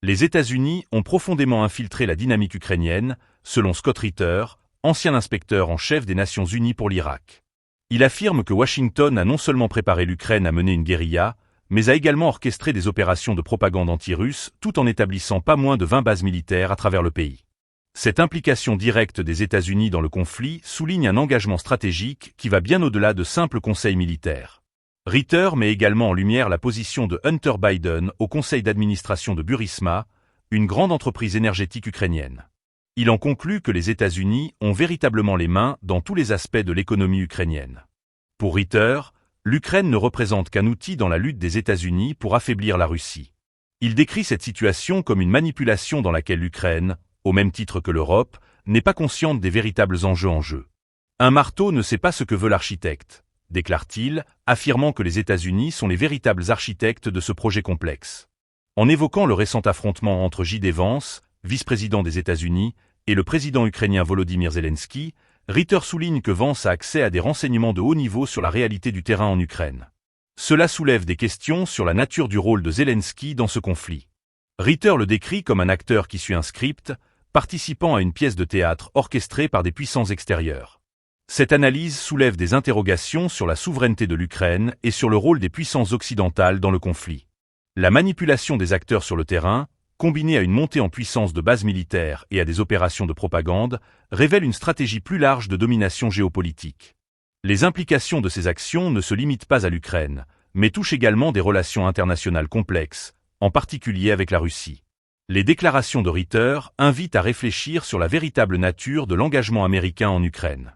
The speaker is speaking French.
Les États-Unis ont profondément infiltré la dynamique ukrainienne, selon Scott Ritter, ancien inspecteur en chef des Nations Unies pour l'Irak. Il affirme que Washington a non seulement préparé l'Ukraine à mener une guérilla, mais a également orchestré des opérations de propagande anti-russe tout en établissant pas moins de 20 bases militaires à travers le pays. Cette implication directe des États-Unis dans le conflit souligne un engagement stratégique qui va bien au-delà de simples conseils militaires. Ritter met également en lumière la position de Hunter Biden au conseil d'administration de Burisma, une grande entreprise énergétique ukrainienne. Il en conclut que les États-Unis ont véritablement les mains dans tous les aspects de l'économie ukrainienne. Pour Ritter, l'Ukraine ne représente qu'un outil dans la lutte des États-Unis pour affaiblir la Russie. Il décrit cette situation comme une manipulation dans laquelle l'Ukraine, au même titre que l'Europe, n'est pas consciente des véritables enjeux en jeu. Un marteau ne sait pas ce que veut l'architecte, déclare-t-il, affirmant que les États-Unis sont les véritables architectes de ce projet complexe. En évoquant le récent affrontement entre J.D. Vance, vice-président des États-Unis, et le président ukrainien Volodymyr Zelensky, Ritter souligne que Vance a accès à des renseignements de haut niveau sur la réalité du terrain en Ukraine. Cela soulève des questions sur la nature du rôle de Zelensky dans ce conflit. Ritter le décrit comme un acteur qui suit un script, participant à une pièce de théâtre orchestrée par des puissances extérieures. Cette analyse soulève des interrogations sur la souveraineté de l'Ukraine et sur le rôle des puissances occidentales dans le conflit. La manipulation des acteurs sur le terrain, combinée à une montée en puissance de bases militaires et à des opérations de propagande, révèle une stratégie plus large de domination géopolitique. Les implications de ces actions ne se limitent pas à l'Ukraine, mais touchent également des relations internationales complexes, en particulier avec la Russie. Les déclarations de Ritter invitent à réfléchir sur la véritable nature de l'engagement américain en Ukraine.